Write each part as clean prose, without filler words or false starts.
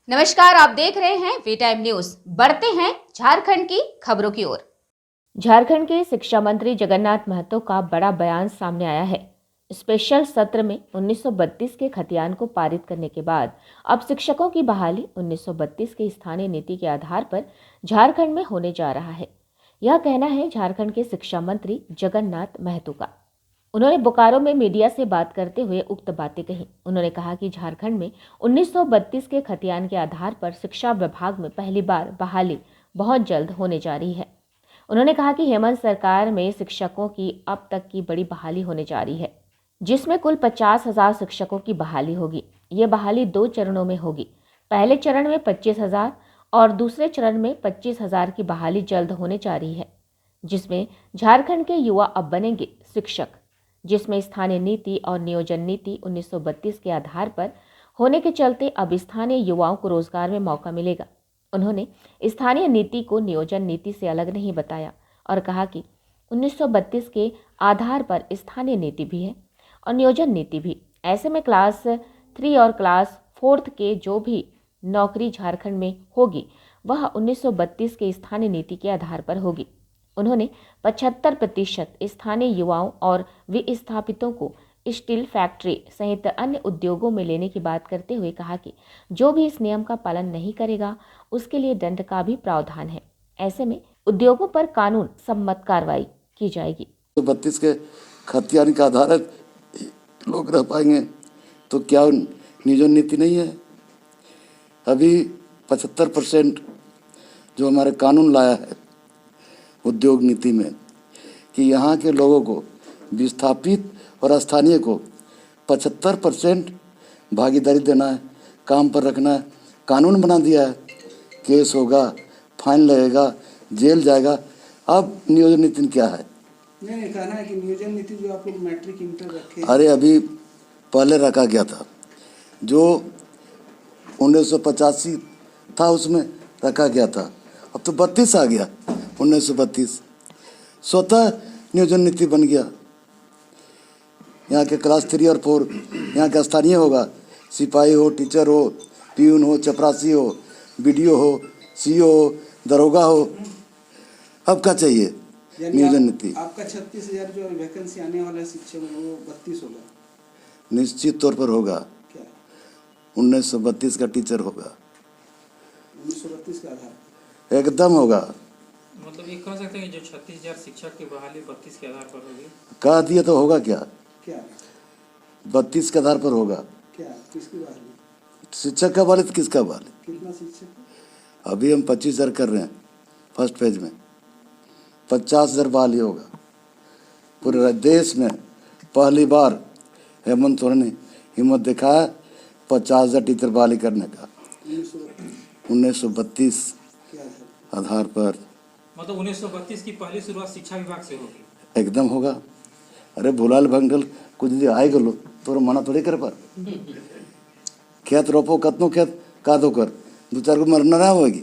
नमस्कार, आप देख रहे हैं वी टाइम न्यूज। बढ़ते हैं झारखंड की खबरों की ओर। झारखंड के शिक्षा मंत्री जगन्नाथ महतो का बड़ा बयान सामने आया है। स्पेशल सत्र में 1932 के खतियान को पारित करने के बाद अब शिक्षकों की बहाली 1932 की स्थानीय नीति के आधार पर झारखंड में होने जा रहा है। यह कहना है झारखंड के शिक्षा मंत्री जगन्नाथ महतो का। उन्होंने बोकारो में मीडिया से बात करते हुए उक्त बातें कही। उन्होंने कहा कि झारखंड में 1932 के खतियान के आधार पर शिक्षा विभाग में पहली बार बहाली बहुत जल्द होने जा रही है। उन्होंने कहा कि हेमंत सरकार में शिक्षकों की अब तक की बड़ी बहाली होने जा रही है, जिसमें कुल 50,000 शिक्षकों की बहाली होगी। ये बहाली 2 चरणों में होगी। पहले चरण में 25,000 और दूसरे चरण में 25,000 की बहाली जल्द होने जा रही है, जिसमें झारखंड के युवा अब बनेंगे शिक्षक, जिसमें स्थानीय नीति और नियोजन नीति 1932 के आधार पर होने के चलते अब स्थानीय युवाओं को रोजगार में मौका मिलेगा। उन्होंने स्थानीय नीति को नियोजन नीति से अलग नहीं बताया और कहा कि 1932 के आधार पर स्थानीय नीति भी है और नियोजन नीति भी। ऐसे में क्लास 3 और क्लास 4 के जो भी नौकरी झारखंड में होगी वह 1932 के स्थानीय नीति के आधार पर होगी। उन्होंने 75% स्थानीय युवाओं और विस्थापितों को स्टील फैक्ट्री सहित अन्य उद्योगों में लेने की बात करते हुए कहा कि जो भी इस नियम का पालन नहीं करेगा उसके लिए दंड का भी प्रावधान है। ऐसे में उद्योगों पर कानून सम्मत कार्रवाई की जाएगी। 32 के खतियान का आधारित लोग रह पाएंगे तो क्या नियोजन नीति नहीं है? अभी 75% जो हमारे कानून लाया है उद्योग नीति में कि यहाँ के लोगों को विस्थापित और स्थानीय को 75% भागीदारी देना है, काम पर रखना है। कानून बना दिया है, केस होगा, फाइन लगेगा, जेल जाएगा। अब नियोजन नीति क्या है? नहीं, कहना है कि नियोजन नीति जो आप लोग मैट्रिक इंटर रखे। अरे अभी पहले रखा गया था, जो 1985 था उसमें रखा गया था। अब तो 32 आ गया, 1932 स्वतः नियोजन नीति बन गया। यहाँ के क्लास 3 और 4 यहाँ के स्थानीय होगा। सिपाही हो, टीचर हो, पियून हो, चपरासी हो, बीडीओ हो, सीओ हो, दरोगा हो। अब क्या चाहिए? नियोजन नीति। आपका 36,000 जो वैकेंसी आने वाला है शिक्षक में वो 32 होगा? निश्चित तौर पर होगा। क्या 1932 का टीचर होगा? 1932 का आधार एकदम होगा। मतलब ये कह सकते हैं कि जो 36,000 शिक्षक की बहाली 32 के आधार पर होगी। कह दिया तो होगा क्या? क्या 32 के आधार पर होगा। क्या किसकी बहाली? शिक्षक का बहाली तो किसका बहाली? कितना शिक्षक? अभी हम 25,000 कर रहे हैं फर्स्ट फेज में। 50,000 बहाली होगा। पूरे देश में पहली बार हेमंत सोरेन ने हिम्मत दिखाया 50,000 टीचर बहाली करने का 1932 आधार पर। मतलब 1932 की पहली शुरुआत शिक्षा विभाग से होगी। एकदम होगा। अरे भुलाल भंगल कुछ दिन आए गलो तो मना थोड़ी कर पर खेत रोपो कतनो खेत का दो कर 2-4 को मरना ना होगी।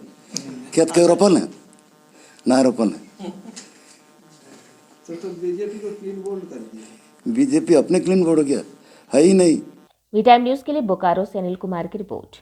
खेत के रोपल है ना रोपल है। तो बीजेपी को क्लीन बोल्ड कर दिया। बीजेपी अपने क्लीन बोर्ड हो गया है ही नहीं। वी टाइम न्यूज के लिए बोकारो से अनिल कुमार की रिपोर्ट।